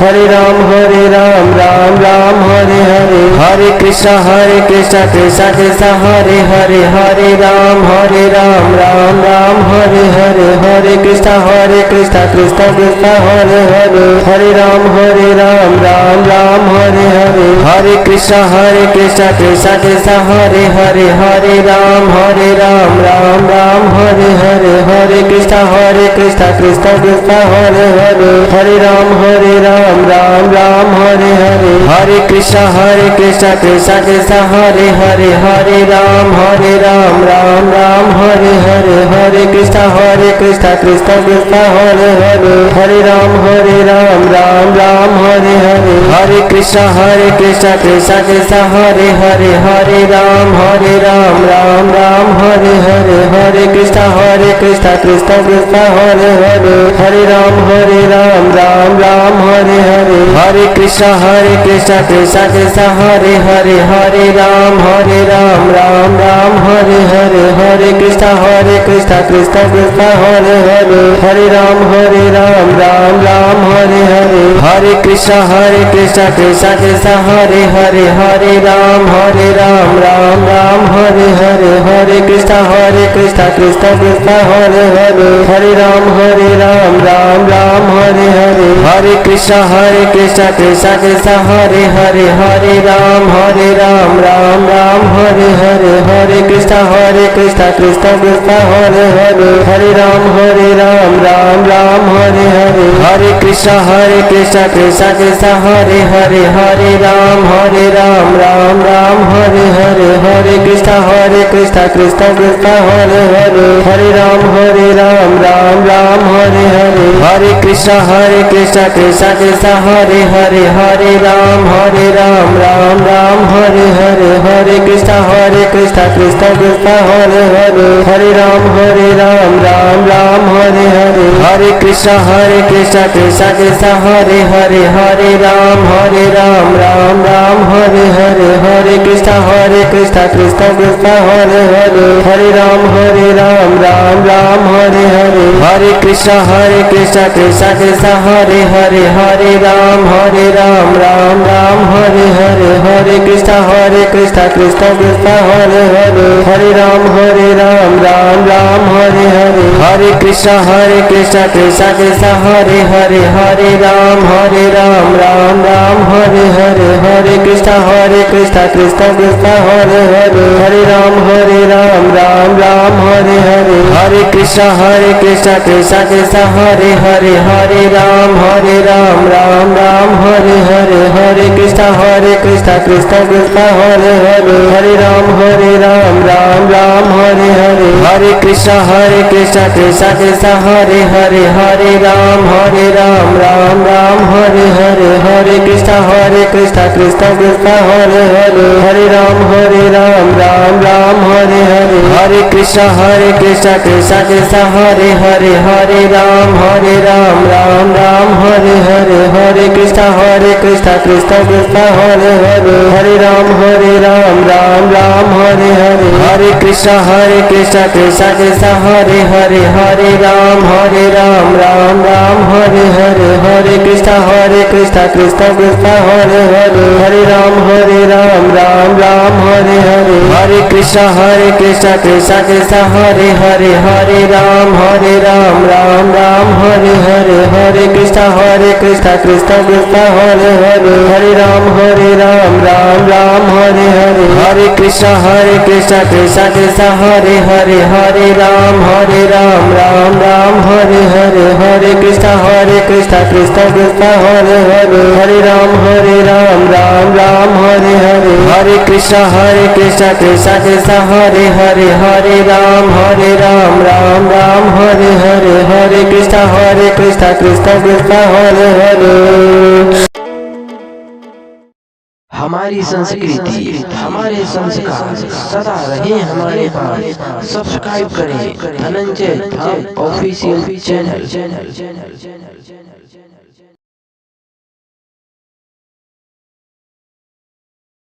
हरे राम राम राम हरे हरे। हरे कृष्ण कृष्ण कृष्ण हरे हरे। हरे राम राम राम हरे हरे। हरे कृष्ण कृष्ण कृष्ण हरे हरे। हरे राम राम राम हरे हरे। हरे कृष्ण कृष्ण कृष्ण हरे हरे। हरे राम राम राम हरे हरे। हरे कृष्ण कृष्ण कृष्ण हरे हरे। हरे राम राम राम हरे हरे। हरे कृष्ण कृष्ण कृष्ण हरे हरे। हरे राम राम राम हरे हरे। हरे कृष्ण कृष्ण कृष्ण हरे हरे। हरे राम राम राम हरे हरे। हरे कृष्ण कृष्ण कृष्ण हरे हरे। हरे राम राम राम हरे हरे। हरे कृष्ण कृष्ण कृष्ण हरे हरे। हरे राम राम राम हरे हरे। हरे कृष्ण कृष्ण कृष्ण हरे हरे। हरे राम राम राम हरे हरे। हरे कृष्ण कृष्ण कृष्ण हरे हरे। हरे राम राम राम हरे हरे। हरे कृष्ण कृष्ण कृष्ण हरे हरे। हरे राम राम राम हरे हरे। हरे कृष्ण कृष्ण कृष्ण हरे हरे। हरे राम राम राम हरे हरे। हरे कृष्ण कृष्ण कृष्ण हरे हरे। हरे राम राम राम हरे हरे। हरे कृष्ण कृष्ण कृष्ण हरे हरे। हरे राम राम राम हरे हरे। हरे कृष्ण कृष्ण कृष्ण हरे हरे। हरे राम राम राम हरे हरे। हरे कृष्ण कृष्ण कृष्ण हरे हरे। हरे राम राम राम हरे हरे। हरे कृष्ण कृष्ण कृष्ण हरे हरे। हरे राम राम राम हरे हरे। हरे कृष्ण कृष्ण कृष्ण हरे हरे। हरे राम राम राम हरे हरे। हरे कृष्ण कृष्ण कृष्ण हरे हरे। हरे राम राम राम हरे हरे। हरे कृष्ण कृष्ण कृष्ण हरे हरे। हरे राम राम राम हरे हरे। हरे कृष्ण कृष्ण कृष्ण हरे हरे। हरे राम राम राम हरे हरे। हरे कृष्ण कृष्ण कृष्ण हरे हरे। हरे राम राम राम हरे हरे। हरे कृष्ण कृष्ण कृष्ण हरे हरे। हरे राम राम राम हरे हरे। हरे कृष्ण कृष्ण कृष्ण हरे हरे। हरे राम राम राम हरे हरे। हरे कृष्ण कृष्ण कृष्ण हरे हरे। हरे राम राम राम हरे हरे। हरे कृष्ण कृष्ण कृष्ण हरे हरे। हरे राम राम राम हरे हरे। हरे कृष्ण कृष्ण कृष्ण हरे हरे। हरे राम राम राम हरे हरे। हरे कृष्ण कृष्ण कृष्ण हरे हरे। हरे राम राम राम हरे हरे। हरे कृष्ण कृष्ण कृष्ण हरे हरे। हरे राम राम राम हरे हरे। हरे कृष्ण कृष्ण कृष्ण हरे हरे। हरे राम राम राम हरे हरे। हरे कृष्ण कृष्ण कृष्ण हरे हरे। हरे राम राम राम हरे हरे। हरे कृष्ण कृष्ण कृष्ण हरे हरे। हरे राम राम राम हरे हरे। हरे कृष्ण कृष्ण कृष्ण हरे हरे। हरे राम राम राम हरे हरे। हरे कृष्ण कृष्ण कृष्ण हरे हरे। हरे राम राम राम हरे हरे। हरे कृष्ण कृष्ण कृष्ण हरे हरे। हरे राम राम राम हरे हरे। हरे कृष्ण कृष्ण कृष्ण हरे हरे। हरे राम राम राम हरे हरे। हरे कृष्ण कृष्ण कृष्ण हरे हरे। हरे राम राम राम हरे हरे। हरे कृष्ण कृष्ण कृष्ण हरे हरे। हमारी संस्कृति हमारे संस्कार सदा रहे हमारे पास। सब्सक्राइब करें धनंजय धाम ऑफिशियल चैनल।